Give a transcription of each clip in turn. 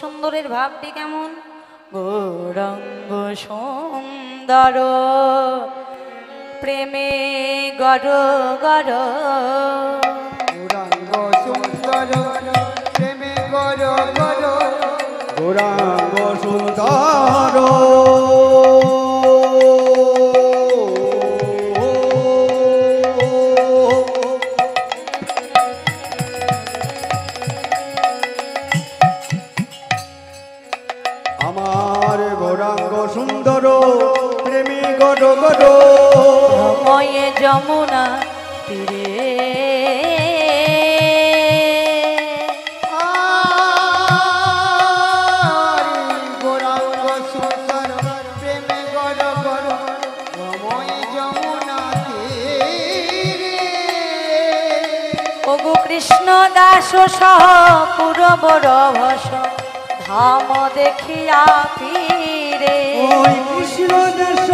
সুন্দরের ভাবটি কেমন? গৌরাঙ্গ সুন্দর প্রেমে গড় গড়, গৌরাঙ্গ সুন্দর প্রেমে গড় গড়, গৌরাঙ্গ সুন্দর আমার গৌরাঙ্গ সুন্দর প্রেমী গড় গড়, ময়ে যমুনা তীরে গৌরাঙ্গ সুন্দর প্রেমে গড় গড়, ময়ে যমুনা তীরে। ওগো কৃষ্ণ দাস সহ পুরবর ভস ধাম দেখিয়া ফিরে, ওই কৃষ্ণ দেশ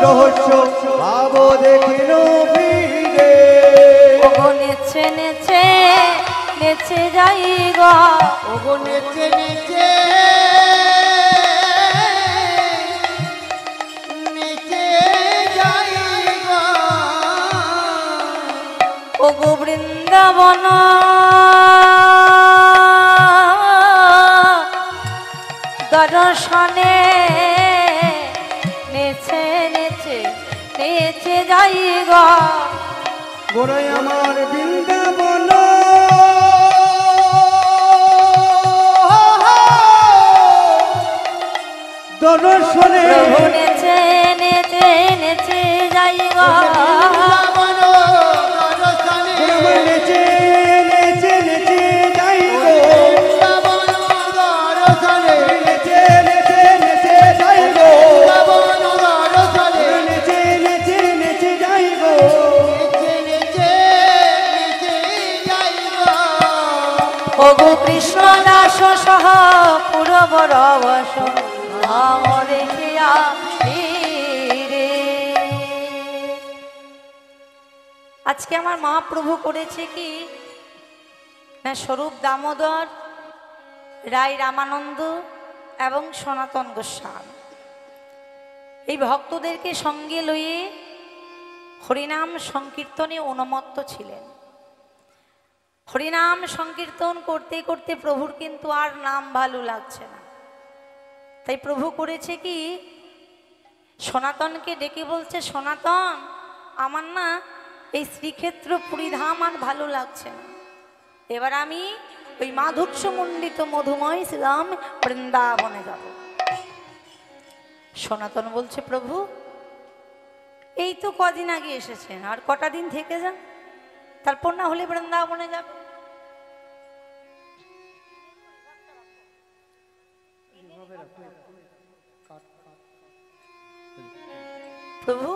রহস্য ভাব দেখিল ফিরে। ওগো নেচে নেচে নেচে যাই গা, ওগো নেচে নেচে নেচে যাই গো, ওগো বৃন্দাবন দর্শনে নেচে নেচে নেচে যাই গা, গোড়াই আমার বৃন্দাবন দর্শনে প্রভু নেচে নেচে নেচে যাই গা, নেচে নেচে নেচে যাই গো, নেচে নেচে নেচে যাই গো, নেচে নেচে নেচে যাই গো, ওগো কৃষ্ণ দাস সহ পুরবর বস ধাম দেখিয়া ফিরে। আজকে আমার মহাপ্রভু করেছে কি না, স্বরূপ দামোদর, রায় রামানন্দ এবং সনাতন গোস্বামী এই ভক্তদেরকে সঙ্গে লইয়ে হরিনাম সংকীর্তনে অনুমত্ত ছিলেন। হরিনাম সংকীর্তন করতে করতে প্রভুর কিন্তু আর নাম ভালো লাগছে না, তাই প্রভু করেছে কি সনাতনকে ডেকে বলছে, সনাতন আমার না এই শ্রীক্ষেত্র পুরীধাম আর ভালো লাগছে না, এবার আমি ওই মাধুর্য মণ্ডিত মধুময় শ্রীরাম বৃন্দাবনে যাব। সনাতন বলছে, প্রভু এই তো কদিন আগে এসেছেন, আর কটা দিন থেকে যান, তারপর না হলে বৃন্দাবনে যাব। প্রভু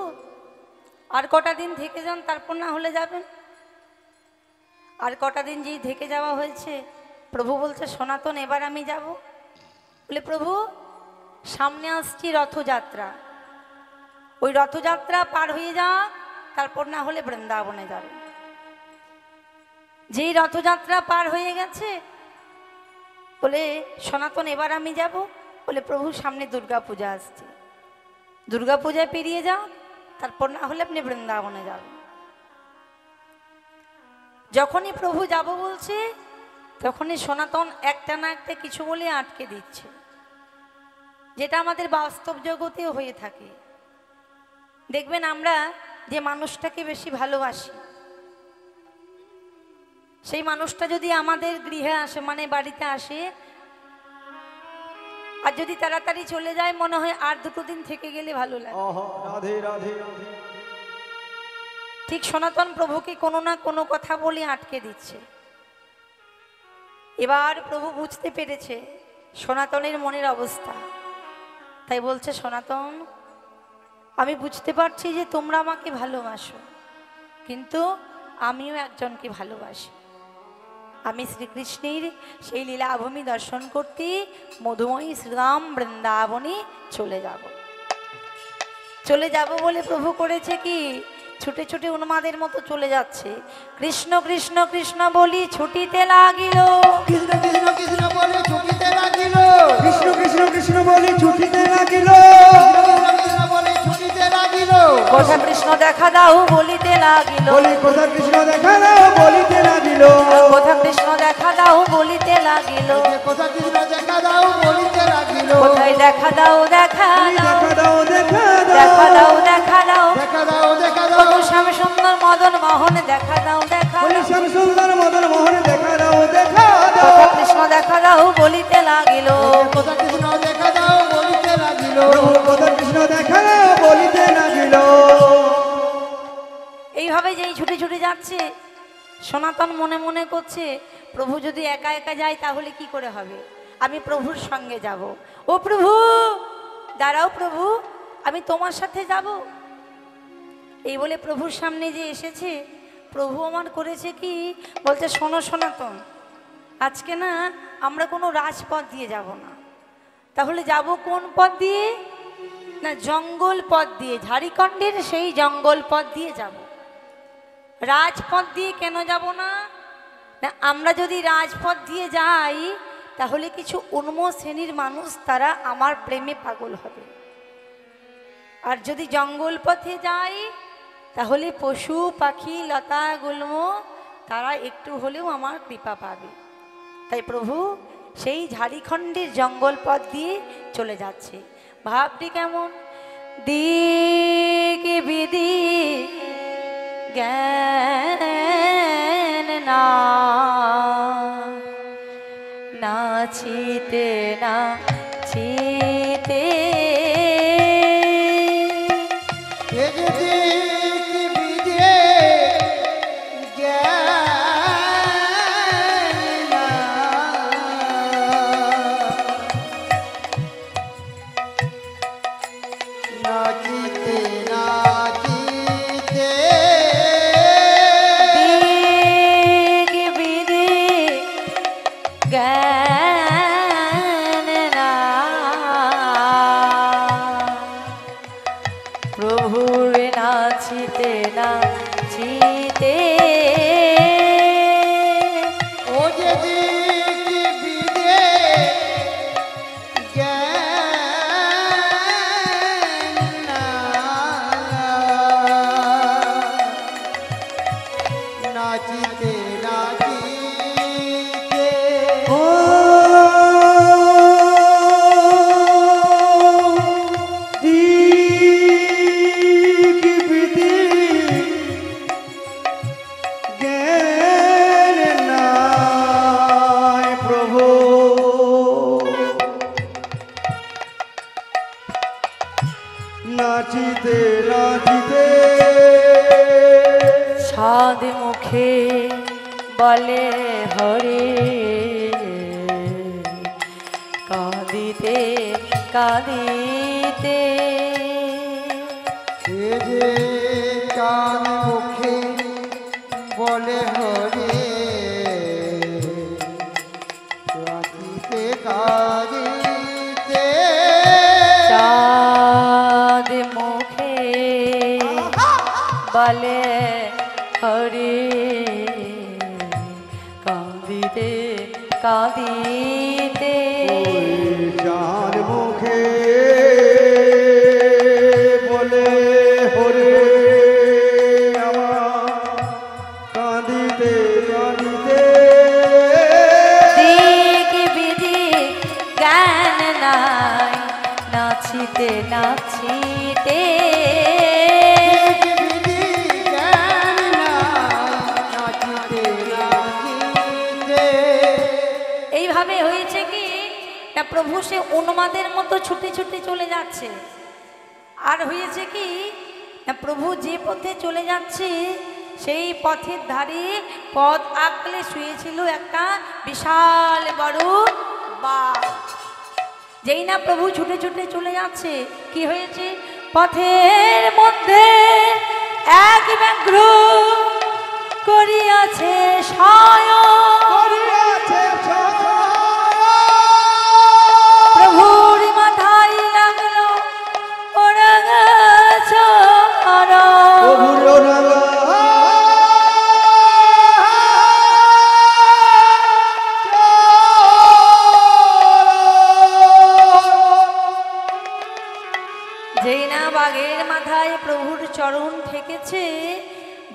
আর কটা দিন থেকে যান, তারপর না হলে যাবেন। আর কটা দিন যেই থেকে যাওয়া হয়েছে, প্রভু বলছে, সনাতন এবার আমি যাব। বলে, প্রভু সামনে আসছি রথযাত্রা, ওই রথযাত্রা পার হয়ে যা, তারপর না হলে বৃন্দাবনে যাবে। যেই রথযাত্রা পার হয়ে গেছে, বলে সনাতন এবার আমি যাব। বলে, প্রভু সামনে দুর্গা পূজা আসছে, দুর্গা পূজায় পেরিয়ে যাও, তারপর না হলে আপনি বৃন্দাবনে যাবেন। যখনই প্রভু যাব বলছে, তখনই সনাতন একটা না একটা কিছু বলে আটকে দিচ্ছে, যেটা আমাদের বাস্তব জগতেও হয়ে থাকে। দেখবেন আমরা যে মানুষটাকে বেশি ভালোবাসি, সেই মানুষটা যদি আমাদের গৃহে আসে, মানে বাড়িতে আসে, আর যদি তাড়াতাড়ি চলে যায়, মনে হয় আর দুটো দিন থেকে গেলে ভালো লাগে। রাধে রাধে। ঠিক সনাতন প্রভুকে কোনো না কোনো কথা বলে আটকে দিচ্ছে। এবার প্রভু বুঝতে পেরেছে সনাতনের মনের অবস্থা, তাই বলছে, সনাতন আমি বুঝতে পারছি যে তোমরা আমাকে ভালোবাসো, কিন্তু আমিও একজনকে ভালোবাসি। আমি শ্রীকৃষ্ণের সেই লীলাভূমি দর্শন করতে মধুময়ী শ্রীরাম বৃন্দাবনে চলে যাব বলে প্রভু করেছে কি ছুটে ছুটে উন্মাদের মতো চলে যাচ্ছে। কৃষ্ণ কৃষ্ণ কৃষ্ণ বলি ছুটিতে লাগিল, কৃষ্ণ কৃষ্ণ কৃষ্ণ বলে ছুটিতে লাগিল, কৃষ্ণ কৃষ্ণ কৃষ্ণ বলে ছুটিতে লাগিল, কৃষ্ণ বলে ছুটিতে লাগিল। কোথা কৃষ্ণ দেখা দাও বলিতে লাগিল, বলি কোথা কৃষ্ণ দেখা দাও বলিতে লাগিল, কোথা কৃষ্ণ দেখা দাও বলিতে লাগিল, কোথা কৃষ্ণ দেখা দাও বলিতে লাগিল। কোথায় দেখা দাও দেখা দাও, দেখা দাও দেখা দেখা দাও, দাও দেখা দাও, দেখা দাও দেখা দাও, কত শ্যাম সুন্দর মদন মোহন দেখা দাও দেখা বলি দাও। শ্যাম সুন্দর মদন মোহন দেখা দাও দেখা দাও, কোথা কৃষ্ণ দেখা দাও বলিতে লাগিল, কোথা কৃষ্ণ দেখা দাও বলিতে লাগিল, কোথা কৃষ্ণ দেখা দাও বলিতে লাগিল। এইভাবে যেই ছুটে ছুটে যাচ্ছে, সনাতন মনে মনে করছে প্রভু যদি একা একা যায় তাহলে কি করে হবে, আমি প্রভুর সঙ্গে যাব। ও প্রভু দাঁড়াও, প্রভু আমি তোমার সাথে যাব। এই বলে প্রভুর সামনে যে এসেছে, প্রভু আমার করেছে কি বলতে, শোনো সনাতন, আজকে না আমরা কোনো রাজপথ দিয়ে যাব না, তাহলে যাব কোন পথ দিয়ে, না জঙ্গল পথ দিয়ে, ঝাড়খণ্ডের সেই জঙ্গল পথ দিয়ে যাব। রাজপথ দিয়ে কেন যাব না, না আমরা যদি রাজপথ দিয়ে যাই তাহলে কিছু উন্ম শ্রেণীর মানুষ তারা আমার প্রেমে পাগল হবে, আর যদি জঙ্গল পথে যাই তাহলে পশু পাখি লতা গুল্ম তারা একটু হলেও আমার কৃপা পাবে। তাই প্রভু সেই ঝাড়খণ্ডের জঙ্গল পথ দিয়ে চলে যাচ্ছে। ভাবটি কেমন, দিক বিদিক জ্ঞান না নাচিতে নাচিতে, প্রভুর নাচিতে নাচিতে, ও যে দিক বিদে জ্ঞান নাচিতে নাচিতে, ও দিক বিদে জ্ঞান নাই প্রভু, নাচিতে নাচিতে, সাদ মুখে বলে হরে, কাঁদিতে কাঁদিতে, এ যে কান মুখে বলে হরে, কাঁদিতে কাঁদিতে, চাঁদ মুখে বলে হরে, কাঁদিতে কাঁদিতে, চাঁদ মুখে বলে হরে আমার, কাঁদিতে কাঁদিতে, দিক বিদিক জ্ঞান নাই নাচিতে নাচিতে, এইভাবে হয়েছে কি না, প্রভু সে উন্মাদের মতো ছুটে ছুটে চলে যাচ্ছে। আর হয়েছে কি না, প্রভু যে পথে চলে যাচ্ছে সেই পথের ধারে পথ আঁকলে শুয়েছিল একটা বিশাল বড় বাঘ। যেই না প্রভু ছুটে ছুটে চলে যাচ্ছে, কি হয়েছে, পথের মধ্যে এক ব্যাঘ্র করিয়াছে শয়ন, প্রভুর মাথায় লাগলো ওরা চরণ, জায়গায় প্রভুর চরণ ঠেকেছে,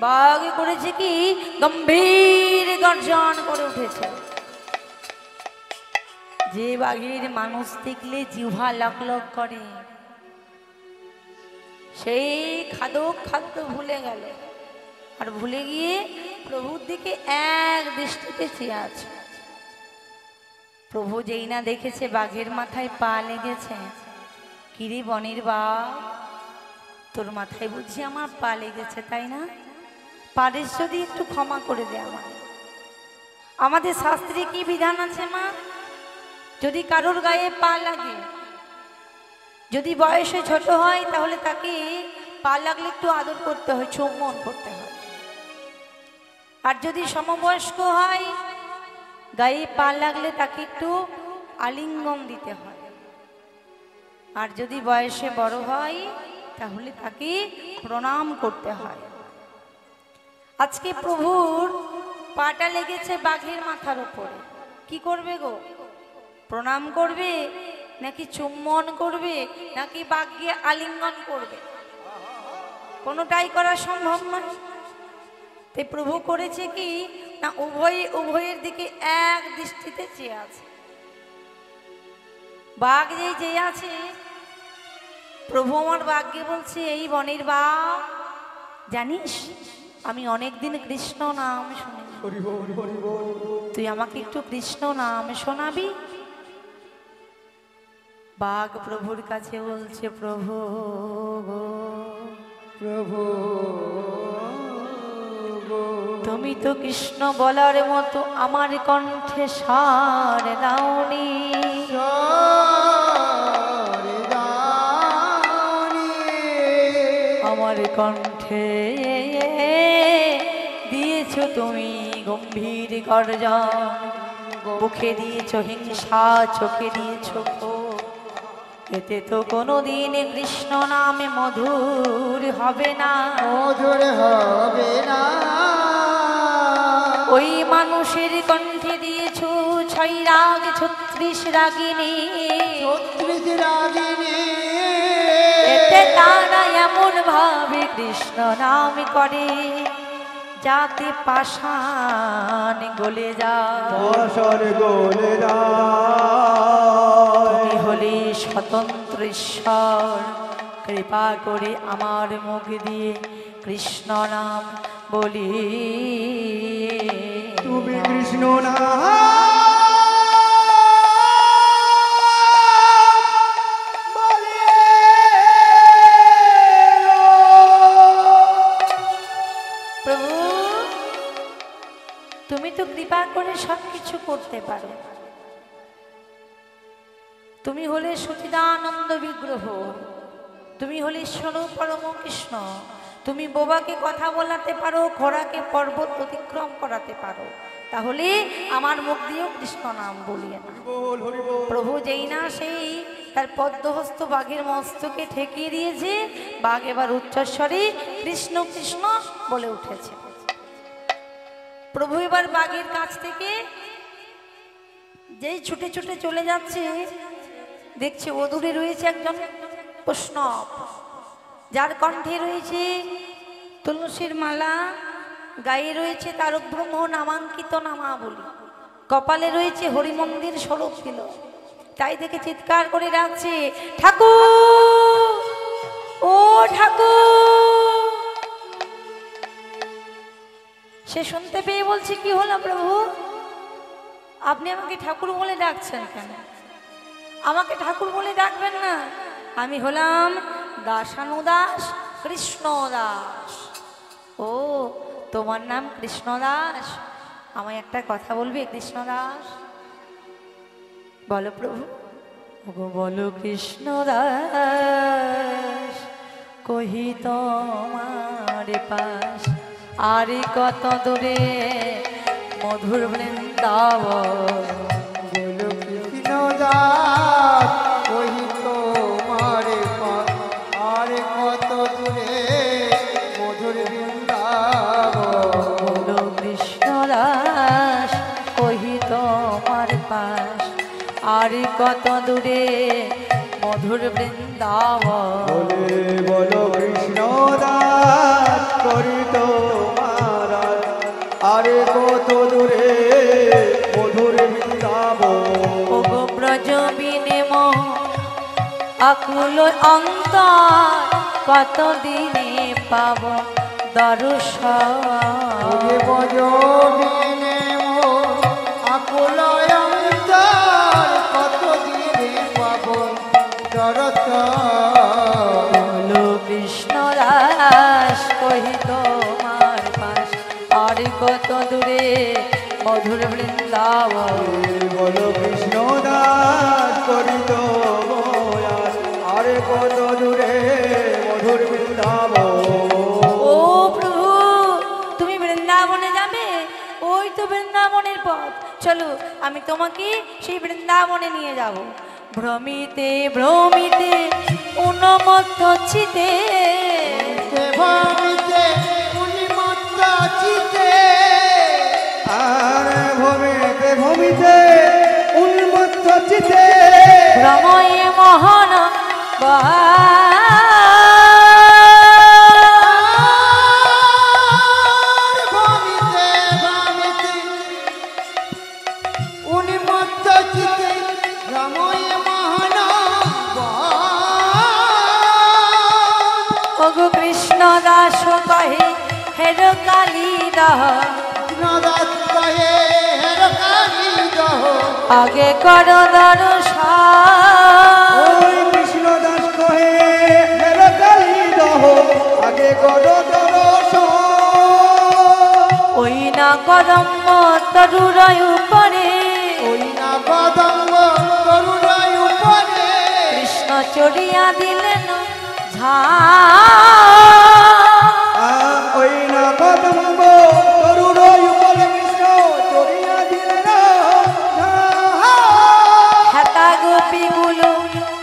বাঘ করেছে কি গম্ভীর গর্জন করে উঠেছে। যে বাঘের মানুষ দেখলে জিহ্বা লকলক করে, সেই খাদক খাদ্য ভুলে গেল, আর ভুলে গিয়ে প্রভুর দিকে এক দৃষ্টিতে চেয়ে আছে। প্রভু যেই না দেখেছে বাঘের মাথায় পা লেগেছে, কিরে বনের বাঘ, তোর মাথায় বুঝি আমার পা লেগেছে তাই না? পারিস যদি একটু ক্ষমা করে দে আমাদের শাস্ত্রে কি বিধান আছে মা? যদি কারোর গায়ে পা লাগে, যদি বয়সে ছোট হয়, তাহলে তাকে পা লাগলে একটু আদর করতে হয়, চুম্বন করতে হয়। আর যদি সমবয়স্ক হয়, গায়ে পা লাগলে তাকে একটু আলিঙ্গন দিতে হয়। আর যদি বয়সে বড় হয়, তাহলে তাকে প্রণাম করতে হয়। আজকে প্রভুর পাটা লেগেছে বাঘের মাথার উপরে, কি করবে গো? প্রণাম করবে, নাকি চুম্বন করবে, নাকি বাঘকে আলিঙ্গন করবে? কোনোটাই করা সম্ভব নয়। তাই প্রভু করেছে কি না, উভয়ের দিকে এক দৃষ্টিতে চেয়ে আছে। বাঘ যেই চেয়ে আছে, প্রভু আমার বাঘকে বলছে, এই বনের বাঘ, জানিস আমি অনেকদিন কৃষ্ণ নাম শুনি, তুই আমাকে একটু কৃষ্ণ নাম শোনাবি? বাঘ প্রভুর কাছে বলছে, প্রভু প্রভু তুমি তো কৃষ্ণ বলার মতো আমার কণ্ঠে সার দাওনি, আমার কণ্ঠে দিয়েছো তুমি গম্ভীর গর্জন, মুখে দিয়েছো হিংসা, চোখে দিয়েছো ক্ষোভ। এতে তো কোনোদিন কৃষ্ণ নামে মধুর হবে না, মধুর হবে না। ওই মানুষের কণ্ঠে দিয়েছো 6 রাগ 36 রাগিনী, 36 রাগিনী। এতে তারা এমন ভাবে কৃষ্ণ নাম করে, যাতে পাষাণ গলে যায়, পাষাণ গলে যায়। তুমি হলে স্বতন্ত্র ঈশ্বর, কৃপা করে আমার মুখ দিয়ে কৃষ্ণ নাম বলি। তুমি কৃষ্ণ নাম বলে। প্রভু তুমি তো কৃপা করে সবকিছু করতে পারো, তুমি হলে সচিদানন্দ বিগ্রহ, তুমি হলে ঈশ্বর পরম কৃষ্ণ। তুমি বোবাকে কথা বলাতে পারো, ঘোড়াকে পর্বত অতিক্রম করাতে পারো, তাহলে আমার মুখ দিয়েও কৃষ্ণ নাম বলিয়ে না। প্রভু যেই না সেই তার পদ্মহস্ত বাঘের মস্তকে ঠেকিয়ে দিয়েছে, বাঘ এবার উচ্চস্বরে কৃষ্ণ কৃষ্ণ বলে উঠেছে। প্রভু এবার বাঘের কাছ থেকে যেই ছুটে ছুটে চলে যাচ্ছে, দেখছে ও দূরে রয়েছে একজন বৈষ্ণব, যার কণ্ঠে রয়েছে তুলসীর মালা, গায়ে রয়েছে তারক ব্রহ্ম নামাঙ্কিত নামাবলী, কপালে রয়েছে হরিমন্দির স্বরূপ ছিল। তাই দেখে চিৎকার করে ডাকছে, ঠাকুর ও ঠাকুর। সে শুনতে পেয়ে বলছে, কি হলো প্রভু, আপনি আমাকে ঠাকুর বলে ডাকছেন কেন? আমাকে ঠাকুর বলে ডাকবেন না, আমি হলাম দাসানুদাস কৃষ্ণদাস। ও তোমার নাম কৃষ্ণদাস, আমায় একটা কথা বলবে কৃষ্ণদাস? বলো প্রভু। ওগো বলো কৃষ্ণদাস, কহি তোমার পাশ, আর কত দূরে মধুর বৃন্দাবন। বলো কৃষ্ণ দাস, ওই তোমার পাশ, আর কত দূরে মধুর বৃন্দাবন। বলো কৃষ্ণদাস, কহি তোমার পাশ, আর কত দূরে মধুর বৃন্দাবন। বলে বলো কৃষ্ণ দাস করি তোমার আরে কত দূরে মধুর বৃন্দাবন। ওগো ব্রজ বিনেম আকুল অন্তর কত দিনে পাব দর্শন। ওরে বজ বিনে মোর আকুল অন্তর কত দিনে পাব দর্শন। বলো কৃষ্ণ দাস কহি তোমার পাশ আর কত দূরে মধুর বৃন্দাবন। বলো কৃষ্ণ দাস করি তোমার আরে কত দূরে মধুর বৃন্দাবন। ও প্রভু, তুমি বৃন্দাবনে যাবে? ওই তো বৃন্দাবনের পথ, চলো আমি তোমাকে সেই বৃন্দাবনে নিয়ে যাব। ভ্রমিতে ভ্রমিতে উন্মত্ত চিতে, ভ্রমিতে উন্মত্ত চিতে আর ভ্রমিতে ভ্রমিতে উন্মত্ত চিতে ভ্রময়ে মোহন ভ্রমিতে ভ্রমিতে উন্মত্ত চিতে ভ্রময়ে মোহন। ওগো কৃষ্ণ দাস কহে হের কালী দহ, দাস কহে হের কালী দহ আগে কর দর্শন। ওই কৃষ্ণ দাস কহে হের কালী দহ আগে কর দর্শন। ওই না কদম্ব তরুরয় উপরে, ওই না কদম্ব তরুণাই উপরে কৃষ্ণ চড়িয়া দিলেন ঝা। ওই না কদম্ব তরুণাই উপরে কৃষ্ণ চড়িয়া দিলেন হেতা গোপী গুলো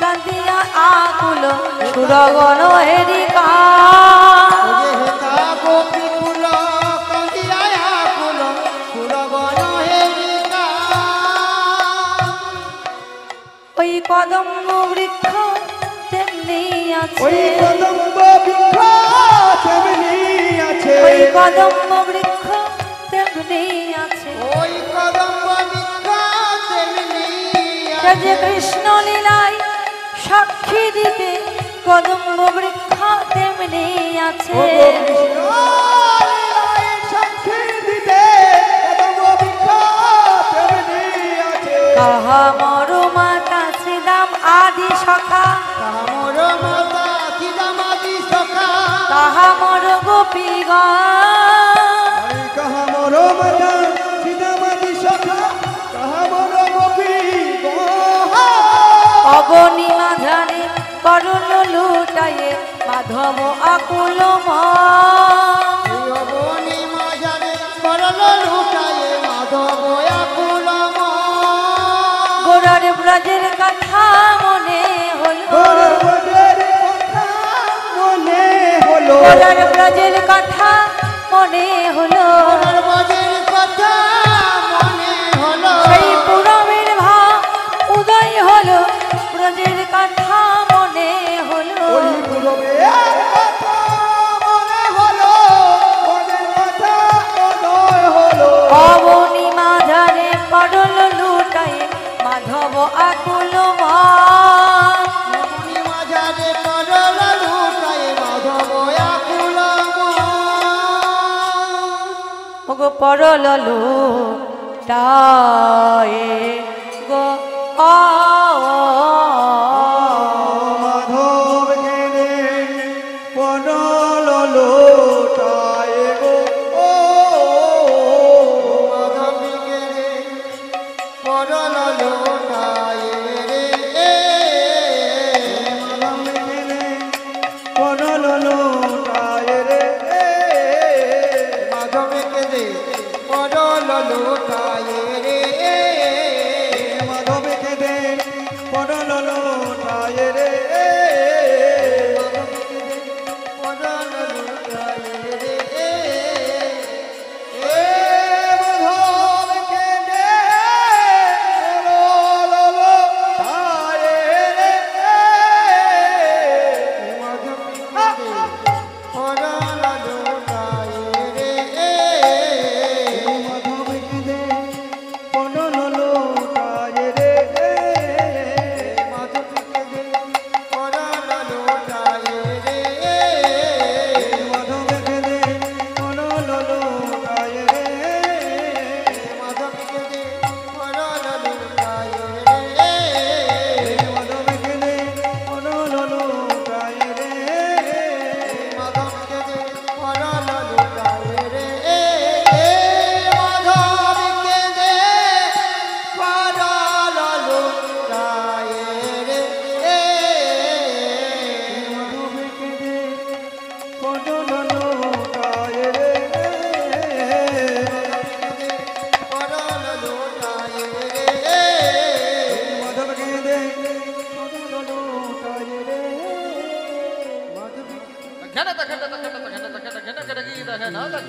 কান্দিয়া আকুল সুরগণ হেরিকা। হেতা গোপী কুল কান্দিয়া কুল সুরগণ হেরিকা। ওই কদম্ব বৃক্ষ তেমনি ওই আছে, কদম্ব বৃক্ষ তেমনি আছে ওই কদম্ব বৃক্ষ তেমনি আছে। ওই কদম্ব বৃক্ষ তেমনি সে যে কৃষ্ণ লীলায় সাক্ষী দিতে কদম্ব বৃক্ষ তেমনি আছে। কাহা মর মাতা শ্রীদাম আদি সখা, কাহা মর গোপীগণ, অবনী মাঝারে করুণ লুটায়ে মাধব আকুল গোরার ব্রজের কথা মনে হলো, গোরার ব্রজের কথা মনে হলো। সেই পুরমের ভাব উদয় হলো, ব্রজের কথা মনে হলো। অবনী মাঝারে পড়ল লুটায়ে মাধব আকুল গো পড়ল লুটায়ে গো মাধব গেলে পড়ল লোটায় গো ও মাধব গেলে পড়ল লোটায় রে মাধব গেলে পড়ল লোটায় রে মাধব গেলে পড়ল লোটায় রে মাধব গেলে পড়ল লোটায় রে মাধব মাধব